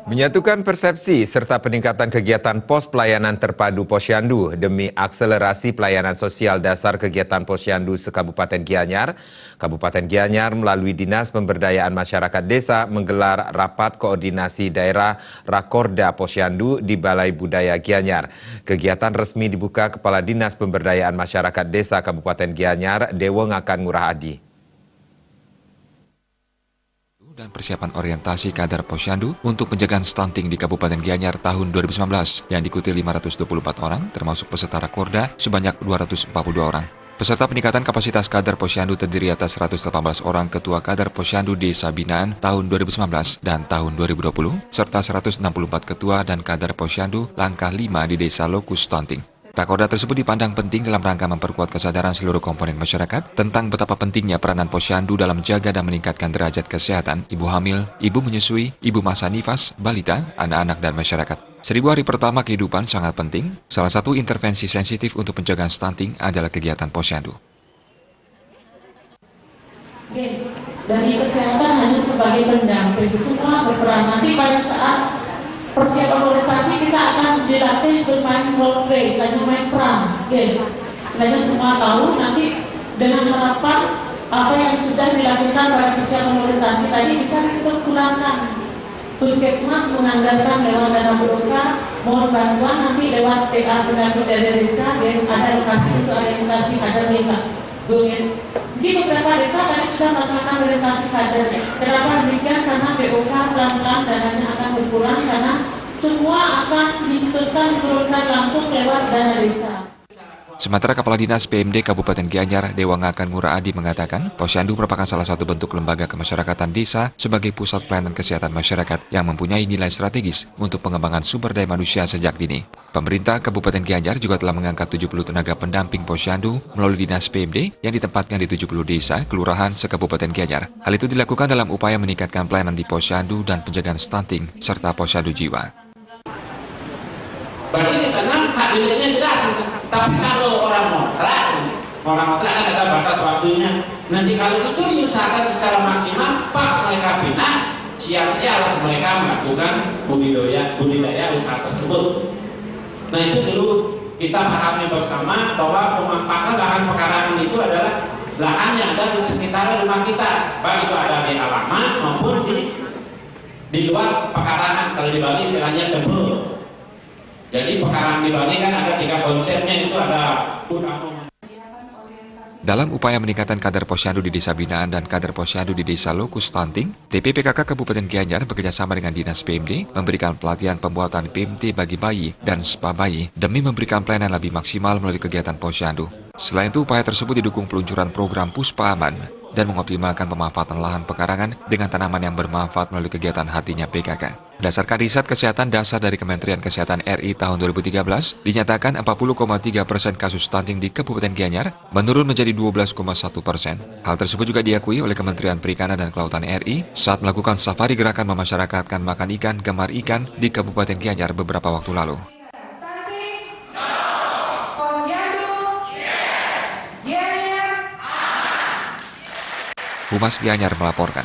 Menyatukan persepsi serta peningkatan kegiatan pos pelayanan terpadu Posyandu demi akselerasi pelayanan sosial dasar kegiatan Posyandu se-Kabupaten Gianyar. Kabupaten Gianyar melalui Dinas Pemberdayaan Masyarakat Desa menggelar rapat koordinasi daerah Rakorda Posyandu di Balai Budaya Gianyar. Kegiatan resmi dibuka Kepala Dinas Pemberdayaan Masyarakat Desa Kabupaten Gianyar, Dewengakan Ngurah Adi. Dan persiapan orientasi kader Posyandu untuk pencegahan stunting di Kabupaten Gianyar tahun 2019 yang diikuti 524 orang, termasuk peserta Rakorda sebanyak 242 orang. Peserta peningkatan kapasitas kader Posyandu terdiri atas 118 orang ketua kader Posyandu Desa Binaan tahun 2019 dan tahun 2020, serta 164 ketua dan kader Posyandu langkah 5 di Desa Lokus Stunting. Rakorda tersebut dipandang penting dalam rangka memperkuat kesadaran seluruh komponen masyarakat tentang betapa pentingnya peranan Posyandu dalam menjaga dan meningkatkan derajat kesehatan ibu hamil, ibu menyusui, ibu masa nifas, balita, anak-anak, dan masyarakat. 1000 hari pertama kehidupan sangat penting. Salah satu intervensi sensitif untuk pencegahan stunting adalah kegiatan Posyandu. Dari kesehatan hanya sebagai pendamping, semua berperan. Nanti pada saat persiapan orientasi kita akan dilatih bermain role play, selain main peran. Selain semua tahu, nanti dengan harapan apa yang sudah dilakukan pada persiapan orientasi tadi bisa kita pulangkan. Puskesmas menganggarkan lewat dana BOK, mohon bantuan nanti lewat PA Pendamping dari desa, dan ada lokasi untuk orientasi kader nih. Di beberapa desa tadi sudah melaksanakan orientasi kader. Kenapa demikian? Karena BOK pelan-pelan dananya akan berkurang karena semua akan diputuskan diturunkan langsung lewat dana desa. Sementara Kepala Dinas PMD Kabupaten Gianyar, Dewengakan Ngurah Adi mengatakan, Posyandu merupakan salah satu bentuk lembaga kemasyarakatan desa sebagai pusat pelayanan kesehatan masyarakat yang mempunyai nilai strategis untuk pengembangan sumber daya manusia sejak dini. Pemerintah Kabupaten Gianyar juga telah mengangkat 70 tenaga pendamping Posyandu melalui Dinas PMD yang ditempatkan di 70 desa, kelurahan se-Kabupaten Gianyar. Hal itu dilakukan dalam upaya meningkatkan pelayanan di Posyandu dan pencegahan stunting serta Posyandu jiwa. Berarti di sana kabiletnya jelas. Tapi kalau orang ngontrak kan ada batas waktunya. Nanti kalau itu diusahakan secara maksimal, pas mereka bina, sia-sialah mereka melakukan budidaya usaha tersebut. Nah itu dulu kita pahami bersama bahwa pemanfaatan lahan pekarangan itu adalah lahan yang ada di sekitar rumah kita, baik itu ada di halaman maupun di luar pekarangan. Kalau di Bali istilahnya debur. Jadi pekarangan di Bali kan ada 3 konsepnya, itu ada kampung. Dalam upaya meningkatkan kader Posyandu di Desa Binaan dan kader Posyandu di Desa Lokus Stunting, TPPKK Kabupaten Gianyar bekerjasama dengan Dinas PMD memberikan pelatihan pembuatan PMT bagi bayi dan spa bayi demi memberikan pelayanan lebih maksimal melalui kegiatan Posyandu. Selain itu, upaya tersebut didukung peluncuran program Puspa Aman dan mengoptimalkan pemanfaatan lahan pekarangan dengan tanaman yang bermanfaat melalui kegiatan Hatinya PKK. Berdasarkan riset kesehatan dasar dari Kementerian Kesehatan RI tahun 2013, dinyatakan 40,3% kasus stunting di Kabupaten Gianyar menurun menjadi 12,1%. Hal tersebut juga diakui oleh Kementerian Perikanan dan Kelautan RI saat melakukan safari gerakan memasyarakatkan makan ikan, gemar ikan di Kabupaten Gianyar beberapa waktu lalu. Humas Gianyar melaporkan.